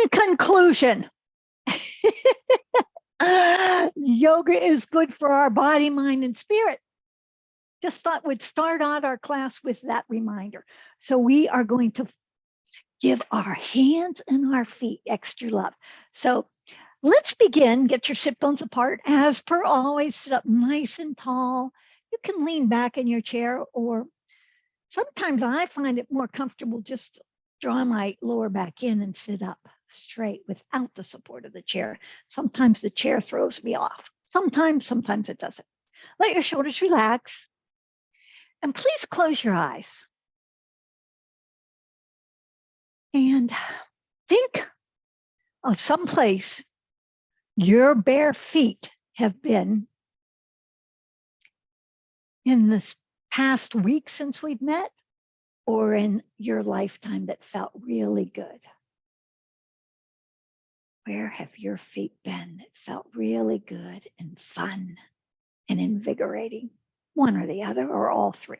In conclusion, yoga is good for our body, mind, and spirit. Just thought we'd start out our class with that reminder. So we are going to give our hands and our feet extra love. So let's begin. Get your sit bones apart. As per always, sit up nice and tall. You can lean back in your chair, or sometimes I find it more comfortable just draw my lower back in and sit up straight without the support of the chair. Sometimes the chair throws me off. Sometimes it doesn't. Let your shoulders relax. And please close your eyes. And think of some place your bare feet have been in this past week since we've met, or in your lifetime that felt really good. Where have your feet been that felt really good and fun and invigorating? One or the other, or all three.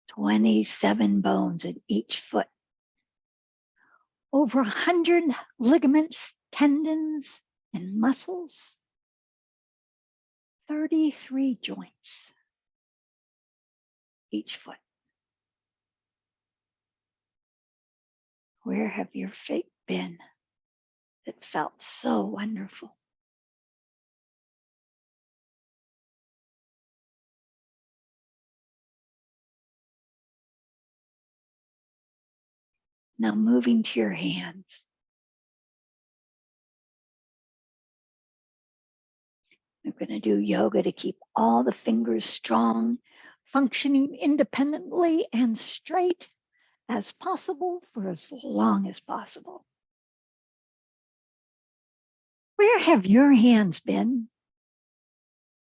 "27 bones in each foot. Over 100 ligaments, tendons, and muscles. 33 joints each foot. Where have your feet been that felt so wonderful?" Now moving to your hands. We're going to do yoga to keep all the fingers strong, functioning independently and straight as possible for as long as possible. Where have your hands been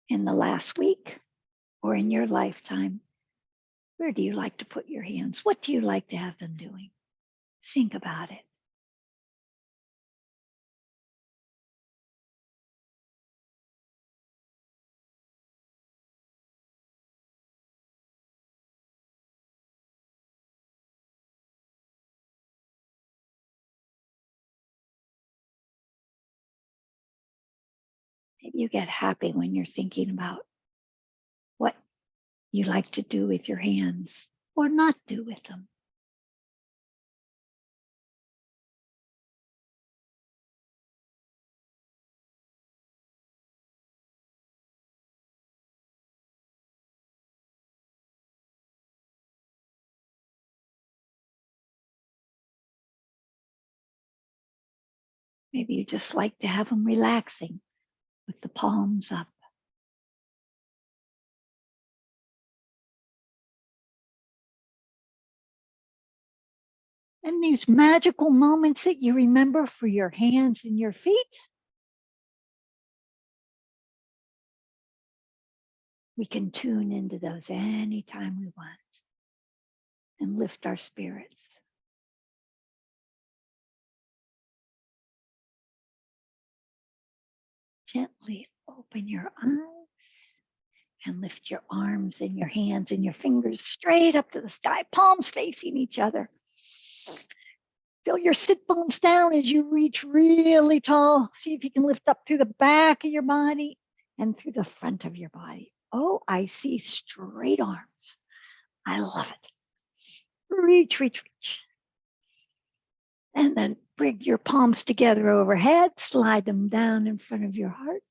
in the last week or in your lifetime? Where do you like to put your hands? What do you like to have them doing? Think about it. Maybe you get happy when you're thinking about what you like to do with your hands or not do with them. Maybe you just like to have them relaxing with the palms up. And these magical moments that you remember for your hands and your feet, we can tune into those anytime we want and lift our spirits. Gently open your eyes and lift your arms and your hands and your fingers straight up to the sky, palms facing each other. Feel your sit bones down as you reach really tall. See if you can lift up through the back of your body and through the front of your body. Oh, I see straight arms. I love it. Reach, reach, reach. And then bring your palms together overhead, slide them down in front of your heart.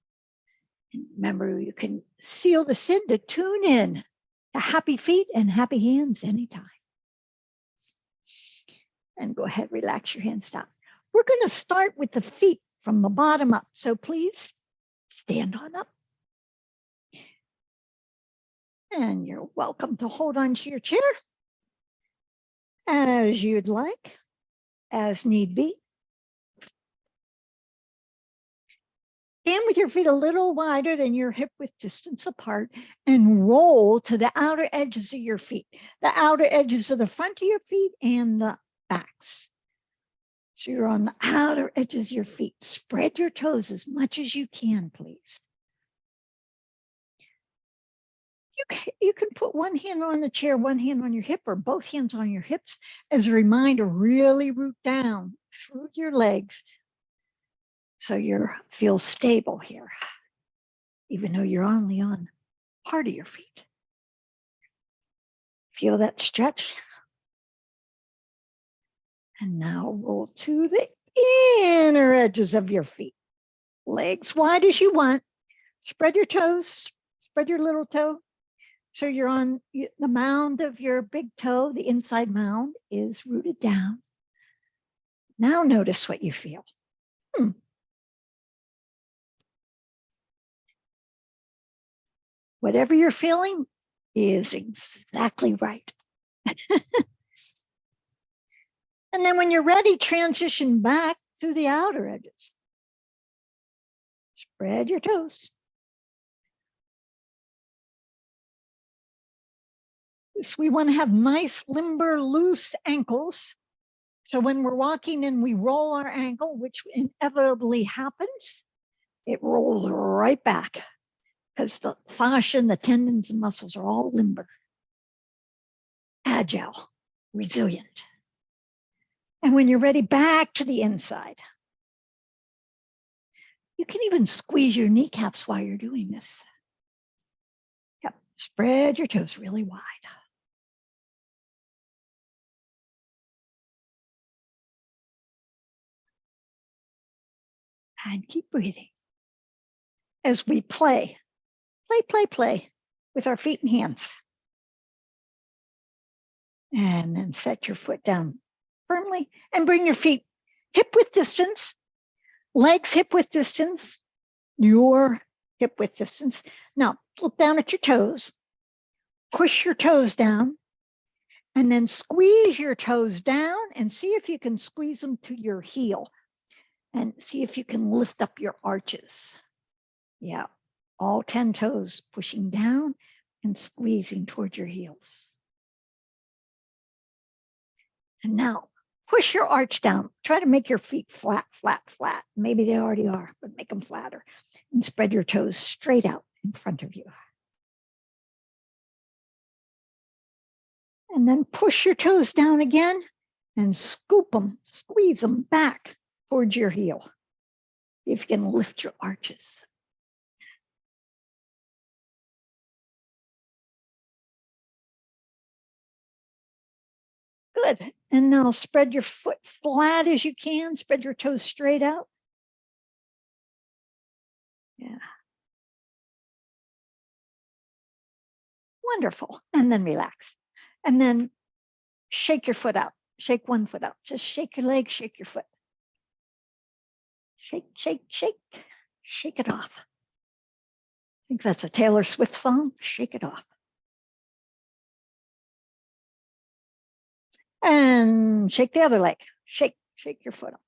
And remember, you can seal this in to tune in to happy feet and happy hands anytime. And go ahead, relax your hands down. We're going to start with the feet from the bottom up. So please stand on up. And you're welcome to hold on to your chair as you'd like, as need be. Stand with your feet a little wider than your hip width distance apart and roll to the outer edges of your feet, the outer edges of the front of your feet and the backs. So you're on the outer edges of your feet. Spread your toes as much as you can, please. You can put one hand on the chair, one hand on your hip, or both hands on your hips as a reminder, really root down through your legs so you feel stable here, even though you're only on part of your feet. Feel that stretch. And now roll to the inner edges of your feet. Legs wide as you want. Spread your toes, spread your little toe. So you're on the mound of your big toe, the inside mound is rooted down. Now notice what you feel. Whatever you're feeling is exactly right. And then when you're ready, transition back to the outer edges. Spread your toes. So we want to have nice, limber, loose ankles. So when we're walking and we roll our ankle, which inevitably happens, it rolls right back because the fascia and the tendons and muscles are all limber, agile, resilient. And when you're ready, back to the inside. You can even squeeze your kneecaps while you're doing this. Yep, spread your toes really wide. And keep breathing. As we play with our feet and hands. And then set your foot down firmly and bring your feet hip width distance, legs hip width distance, your hip width distance. Now look down at your toes, push your toes down, and then squeeze your toes down and see if you can squeeze them to your heel and see if you can lift up your arches. Yeah, all 10 toes pushing down and squeezing toward your heels. And now push your arch down. Try to make your feet flat, flat, flat. Maybe they already are, but make them flatter. And spread your toes straight out in front of you. And then push your toes down again and scoop them, squeeze them back towards your heel. If you can lift your arches. Good. And now spread your foot flat as you can. Spread your toes straight out. Yeah. Wonderful. And then relax. And then shake your foot out. Shake one foot out. Just shake your leg, shake your foot. Shake, shake, shake. Shake it off. I think that's a Taylor Swift song. Shake it off. And shake the other leg. Shake, shake your foot up.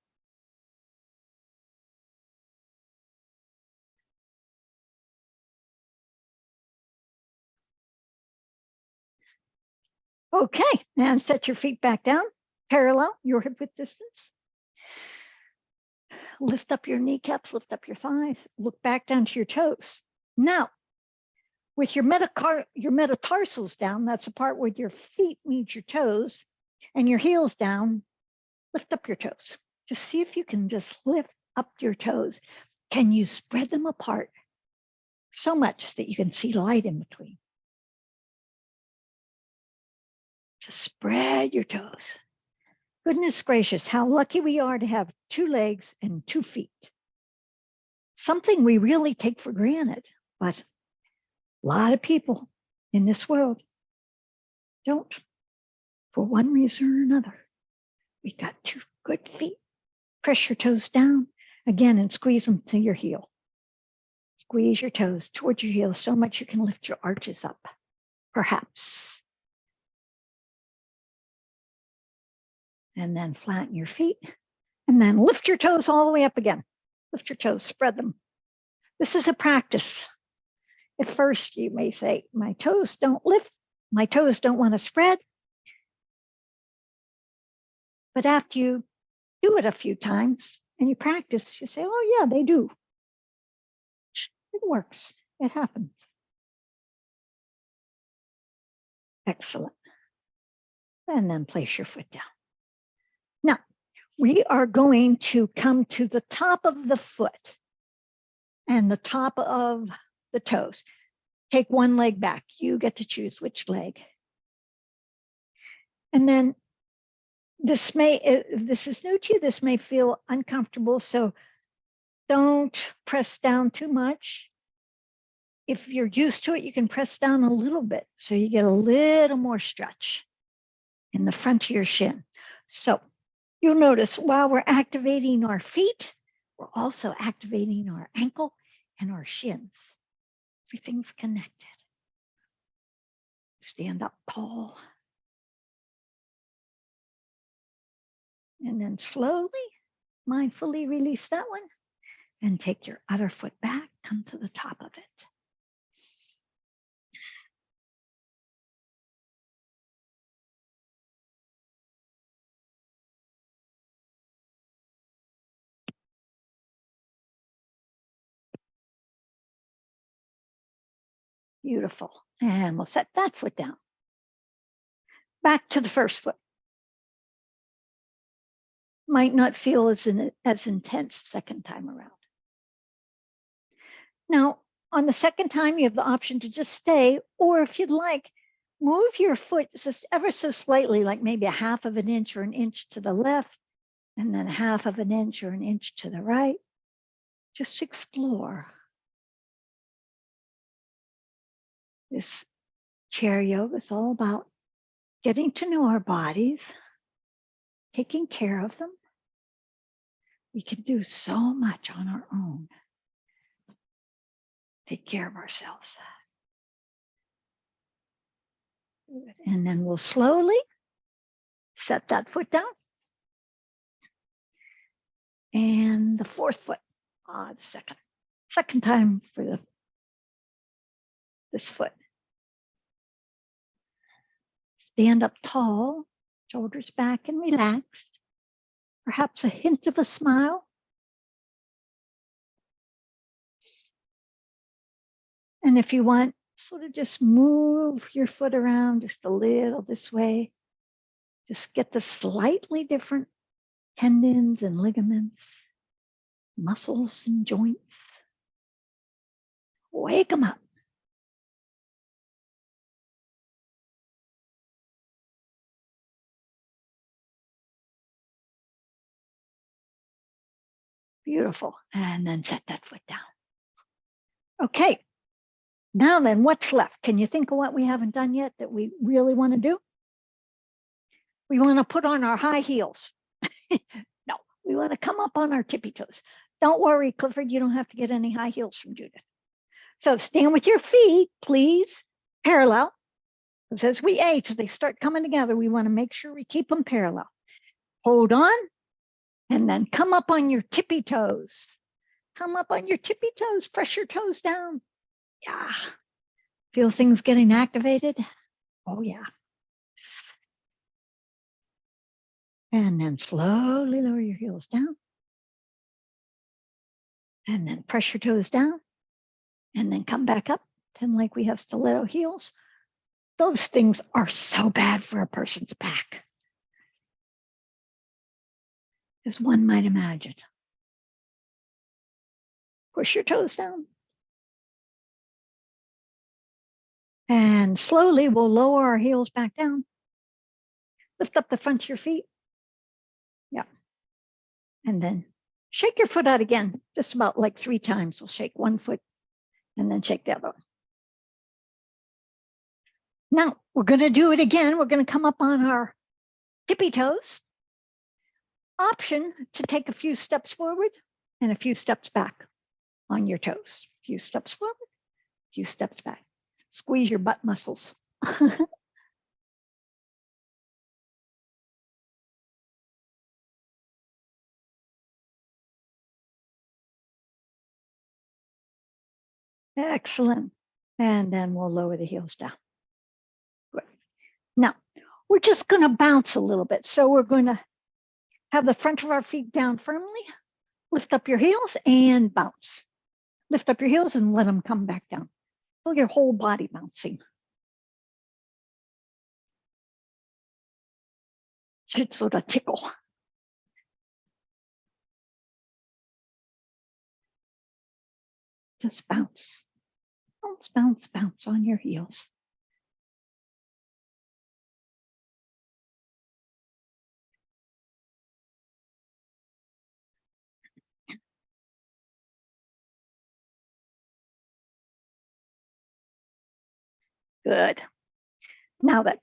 Okay, and set your feet back down, parallel your hip width distance. Lift up your kneecaps, lift up your thighs, look back down to your toes. Now, with your metatarsals down, that's the part where your feet meet your toes, and your heels down, lift up your toes. Just see if you can just lift up your toes. Can you spread them apart so much that you can see light in between? Just spread your toes. Goodness gracious, how lucky we are to have 2 legs and 2 feet. Something we really take for granted, but a lot of people in this world don't, for one reason or another. We've got 2 good feet. Press your toes down again and squeeze them to your heel. Squeeze your toes towards your heel so much you can lift your arches up, perhaps. And then flatten your feet and then lift your toes all the way up again. Lift your toes, spread them. This is a practice. At first, you may say, my toes don't lift, my toes don't want to spread. But after you do it a few times and you practice, you say, oh yeah, they do. It works, it happens. Excellent. And then place your foot down. Now, we are going to come to the top of the foot and the top of the toes. Take one leg back. You get to choose which leg. And then this is new to you, this may feel uncomfortable, so don't press down too much. If you're used to it, you can press down a little bit so you get a little more stretch in the front of your shin. So you'll notice while we're activating our feet, we're also activating our ankle and our shins. Everything's connected. Stand up tall. And then slowly, mindfully release that one and take your other foot back, come to the top of it. Beautiful. And we'll set that foot down. Back to the first foot. Might not feel as intense second time around. Now, on the second time, you have the option to just stay, or if you'd like, move your foot just ever so slightly, like maybe a half of an inch or an inch to the left, and then half of an inch or an inch to the right. Just explore. This chair yoga is all about getting to know our bodies, taking care of them. We can do so much on our own. Take care of ourselves. And then we'll slowly set that foot down. And the fourth foot, the second time for this foot. Stand up tall, shoulders back and relaxed. Perhaps a hint of a smile. And if you want, sort of just move your foot around just a little this way. Just get the slightly different tendons and ligaments, muscles and joints. Wake them up. Beautiful. And then set that foot down. Okay. Now then, what's left? Can you think of what we haven't done yet that we really want to do? We want to put on our high heels. No, we want to come up on our tippy toes. Don't worry, Clifford, you don't have to get any high heels from Judith. So stand with your feet, please, parallel. Because as we age, they start coming together. We want to make sure we keep them parallel. Hold on, and then come up on your tippy toes. Come up on your tippy toes, press your toes down. Yeah. Feel things getting activated? Oh, yeah. And then slowly lower your heels down. And then press your toes down. And then come back up. Pretend like we have stiletto heels. Those things are so bad for a person's back, as one might imagine. Push your toes down. And slowly we'll lower our heels back down. Lift up the front of your feet. Yeah. And then shake your foot out again, just about like 3 times. We'll shake one foot and then shake the other one. Now we're going to do it again. We're going to come up on our tippy toes. Option to take a few steps forward and a few steps back on your toes. A few steps forward, a few steps back. Squeeze your butt muscles. Excellent. And then we'll lower the heels down. Good. Now, we're just going to bounce a little bit. So we're going to have the front of our feet down firmly, lift up your heels and bounce. Lift up your heels and let them come back down. Feel your whole body bouncing. Should sort of tickle. Just bounce. Bounce, bounce, bounce on your heels. Good. Now that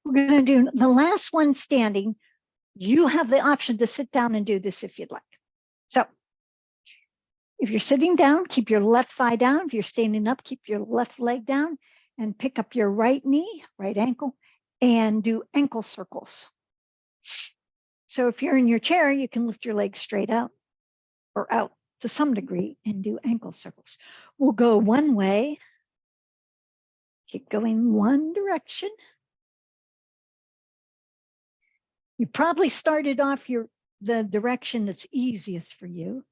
we're going to do the last one standing, you have the option to sit down and do this if you'd like. So if you're sitting down, keep your left thigh down. If you're standing up, keep your left leg down and pick up your right knee, right ankle, and do ankle circles. So if you're in your chair, you can lift your legs straight out or out to some degree and do ankle circles. We'll go one way. Keep going one direction. You probably started off the direction that's easiest for you.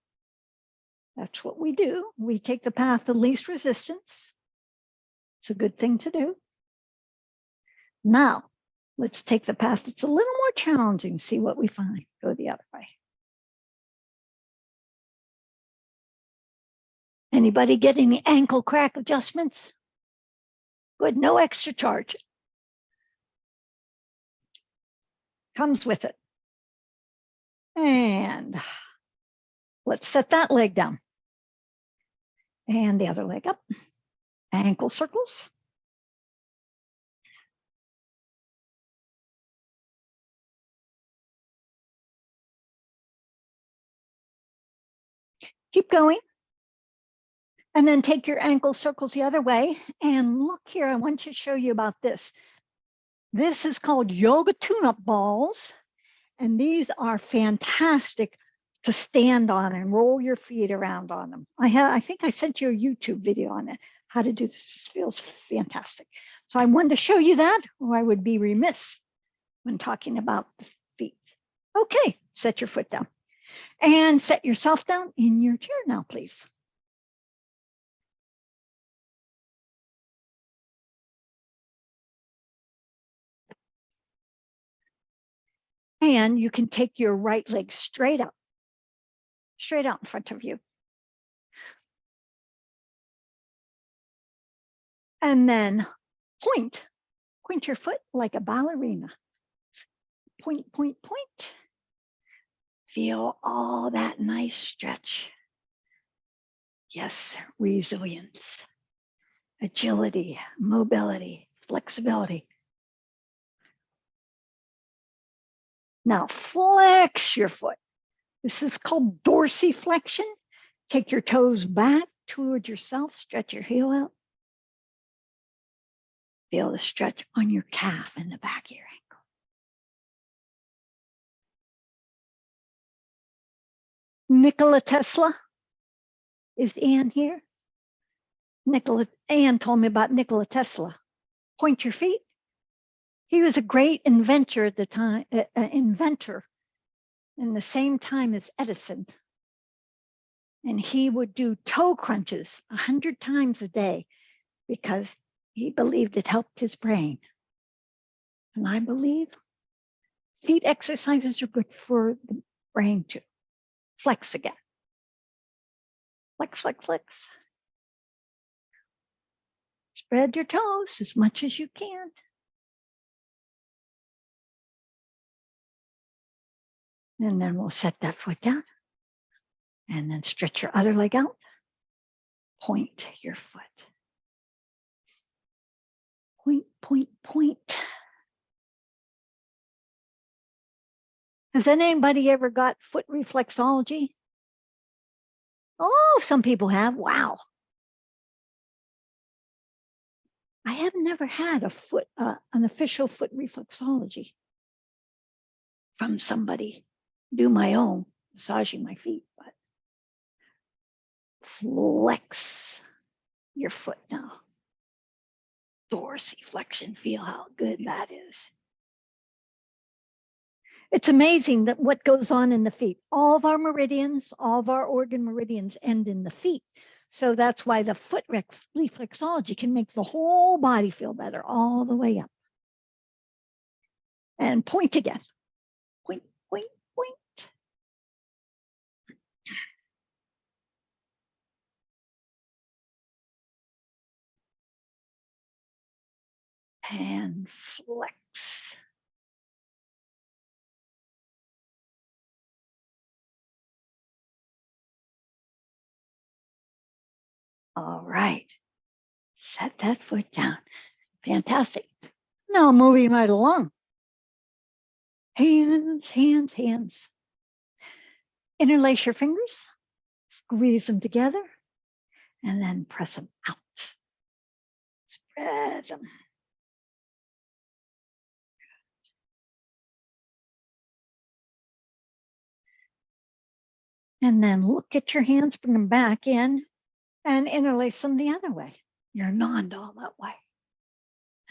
That's what we do. We take the path of least resistance. It's a good thing to do. Now, let's take the path that's a little more challenging, see what we find. Go the other way. Anybody get any ankle crack adjustments? Good, no extra charge. Comes with it. And let's set that leg down. And the other leg up. Ankle circles. Keep going. And then take your ankle circles the other way. And look here, I want to show you about this. This is called yoga tune-up balls. And these are fantastic to stand on and roll your feet around on them. I think I sent you a YouTube video on it, how to do this. This feels fantastic. So I wanted to show you that, or I would be remiss when talking about the feet. Okay, set your foot down. And set yourself down in your chair now, please. And you can take your right leg straight out in front of you. And then point your foot like a ballerina. Point, point, point. Feel all that nice stretch. Yes, resilience, agility, mobility, flexibility. Now flex your foot. This is called dorsiflexion. Take your toes back toward yourself, stretch your heel out. Feel the stretch on your calf and the back of your ankle. Nikola Tesla. Is Ann here? Ann told me about Nikola Tesla. Point your feet. He was a great inventor at the time, inventor in the same time as Edison. And he would do toe crunches 100 times a day because he believed it helped his brain. And I believe feet exercises are good for the brain too. Flex again. Flex, flex, flex. Spread your toes as much as you can. And then we'll set that foot down. And then stretch your other leg out. Point your foot. Point, point, point. Has anybody ever got foot reflexology? Oh, some people have. Wow. I have never had an official foot reflexology from somebody. Do my own massaging my feet, but flex your foot now. Dorsiflexion, feel how good that is. It's amazing that what goes on in the feet. All of our meridians, all of our organ meridians end in the feet. So that's why the foot reflexology can make the whole body feel better all the way up. And point again. Point, point, point. And flex. All right. Set that foot down. Fantastic. Now moving right along. Hands, hands, hands. Interlace your fingers, squeeze them together, and then press them out. Spread them. And then look at your hands, bring them back in, and interlace them the other way. Your non-doll that way.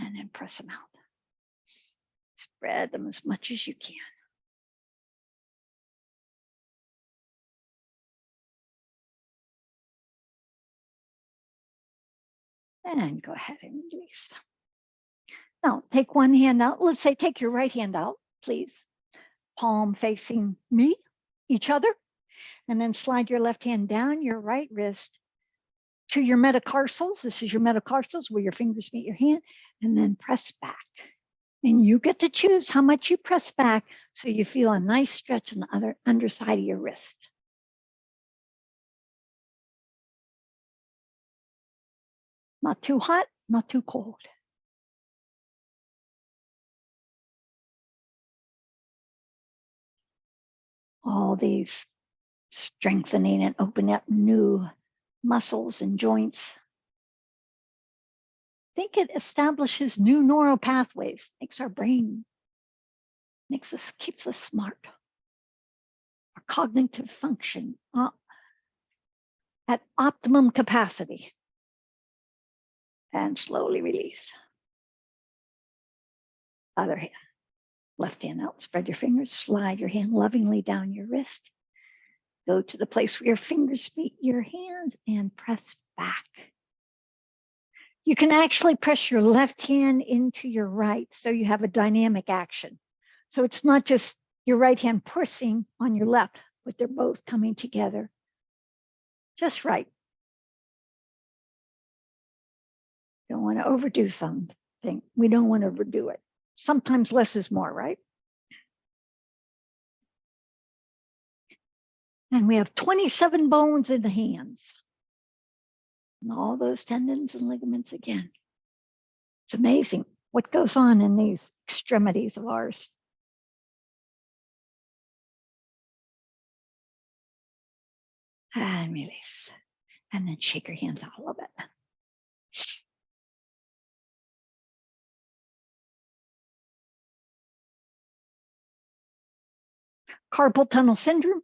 And then press them out. Spread them as much as you can. And go ahead and release them. Now, take one hand out. Let's say take your right hand out, please. Palm facing me, each other. And then slide your left hand down your right wrist to your metatarsals. This is your metatarsals where your fingers meet your hand. And then press back. And you get to choose how much you press back so you feel a nice stretch on the other underside of your wrist. Not too hot, not too cold. All these strengthening and opening up new muscles and joints. I think it establishes new neural pathways, makes our brain, keeps us smart. Our cognitive function at optimum capacity. And slowly release. Other hand, left hand out, spread your fingers, slide your hand lovingly down your wrist. Go to the place where your fingers meet your hands and press back. You can actually press your left hand into your right so you have a dynamic action. So it's not just your right hand pressing on your left, but they're both coming together just right. Don't want to overdo something. We don't want to overdo it. Sometimes less is more, right? And we have 27 bones in the hands. And all those tendons and ligaments again. It's amazing what goes on in these extremities of ours. And release. And then shake your hands out a little bit. Carpal tunnel syndrome.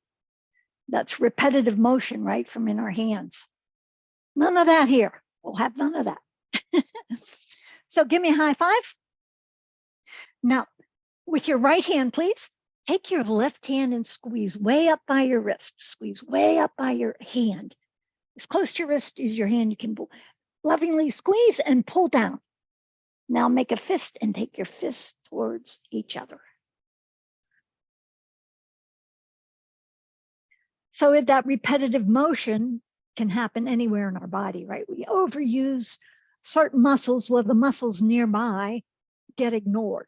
That's repetitive motion, right, from in our hands. None of that here. We'll have none of that. So give me a high five. Now, with your right hand, please, take your left hand and squeeze way up by your wrist. Squeeze way up by your hand. As close to your wrist as your hand you can pull. Lovingly squeeze and pull down. Now make a fist and take your fists towards each other. So that repetitive motion can happen anywhere in our body, right? We overuse certain muscles where the muscles nearby get ignored.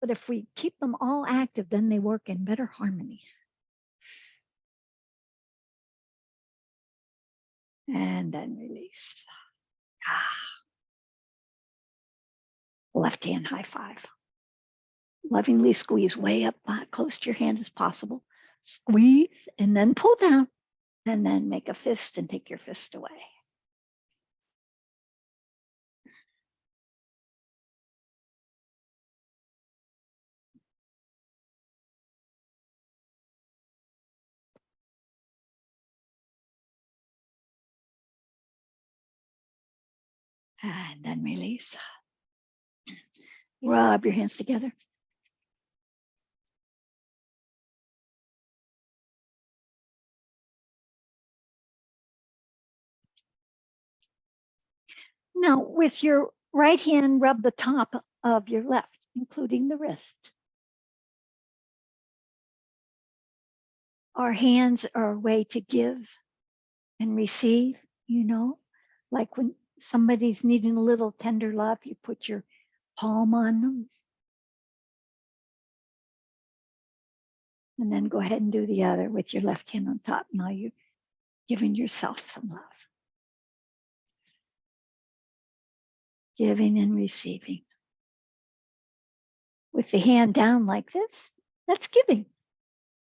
But if we keep them all active, then they work in better harmony. And then release. Left hand high five. Lovingly squeeze way up close to your hand as possible. Squeeze and then pull down. And then make a fist and take your fist away. And then release. Rub your hands together. Now, with your right hand, rub the top of your left, including the wrist. Our hands are a way to give and receive, you know, like when somebody's needing a little tender love, you put your palm on them. And then go ahead and do the other with your left hand on top. Now you're giving yourself some love. Giving and receiving. With the hand down like this, that's giving.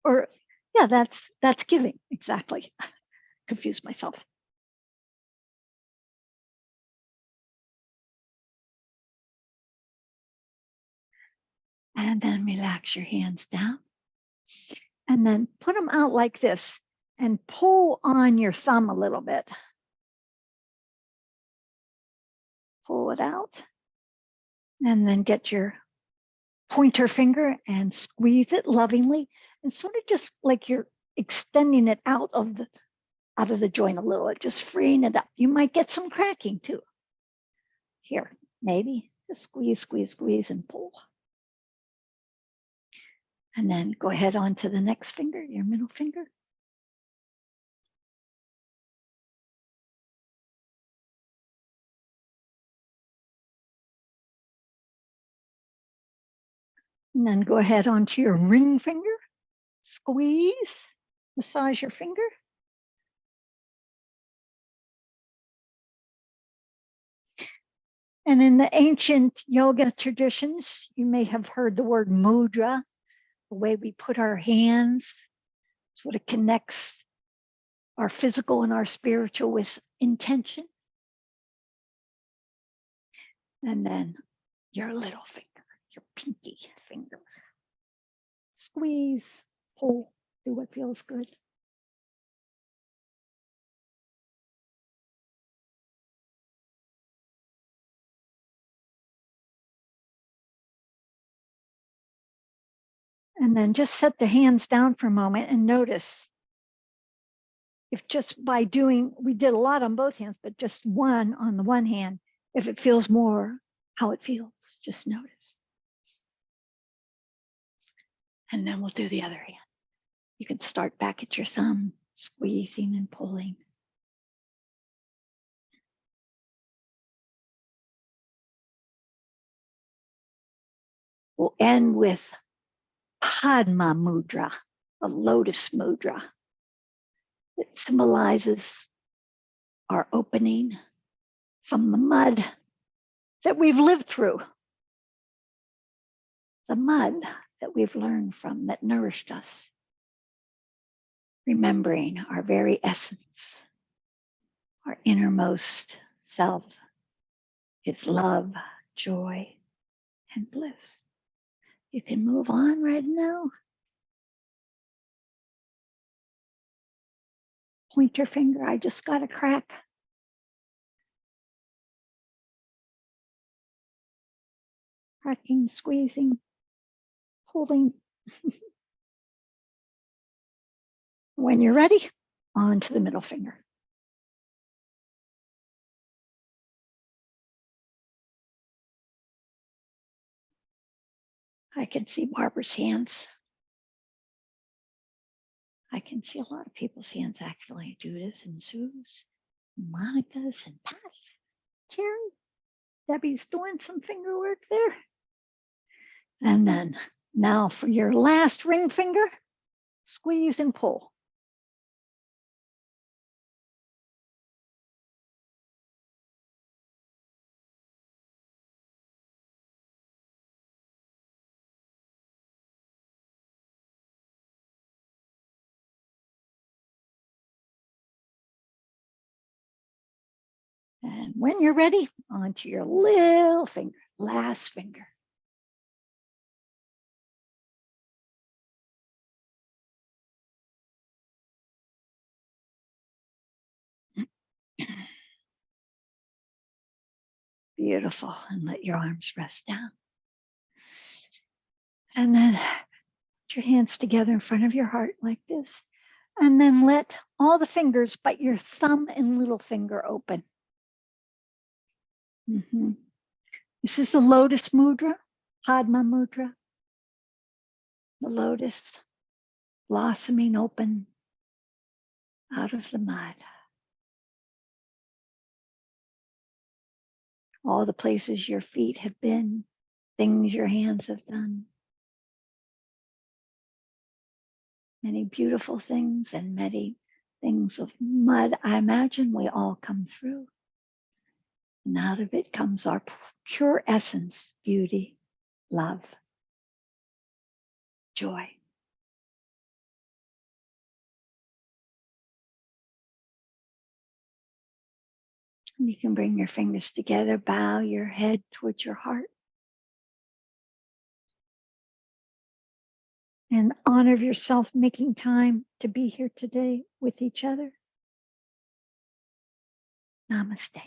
Or yeah, that's giving, exactly. Confused myself. And then relax your hands down. And then put them out like this and pull on your thumb a little bit. Pull it out. And then get your pointer finger and squeeze it lovingly, and sort of just like you're extending it out of the joint a little, just freeing it up. You might get some cracking too. Here, maybe just squeeze, squeeze, squeeze, and pull. And then go ahead on to the next finger, your middle finger. And then go ahead onto your ring finger, squeeze, massage your finger. And in the ancient yoga traditions, you may have heard the word mudra, the way we put our hands, sort of connects our physical and our spiritual with intention. And then your little finger, your pinky finger. Squeeze, pull, do what feels good. And then just set the hands down for a moment and notice if just by doing, we did a lot on both hands, but just one on the one hand, if it feels more, how it feels, just notice. And then we'll do the other hand. You can start back at your thumb, squeezing and pulling. We'll end with Padma Mudra, a lotus mudra. It symbolizes our opening from the mud that we've lived through, the mud that we've learned from, that nourished us, remembering our very essence, our innermost self, its love, joy, and bliss. You can move on right now. Pointer finger, I just got a crack. Cracking, squeezing, pulling. When you're ready, on to the middle finger. I can see Barbara's hands. I can see a lot of people's hands actually. Judith and Sue's, Monica's and Pat's. Jerry, Debbie's doing some finger work there. And then now for your last ring finger, squeeze and pull. And when you're ready, onto your little finger, last finger. Beautiful. And let your arms rest down. And then put your hands together in front of your heart like this. And then let all the fingers but your thumb and little finger open. This is the lotus mudra, Padma mudra. The lotus blossoming open out of the mud. All the places your feet have been, things your hands have done. Many beautiful things and many things of mud. I imagine we all come through. And out of it comes our pure essence, beauty, love, joy. And you can bring your fingers together, bow your head towards your heart. And honor yourself making time to be here today with each other. Namaste.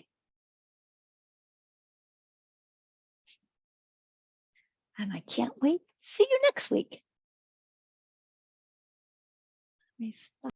And I can't wait to see you next week. Let me stop.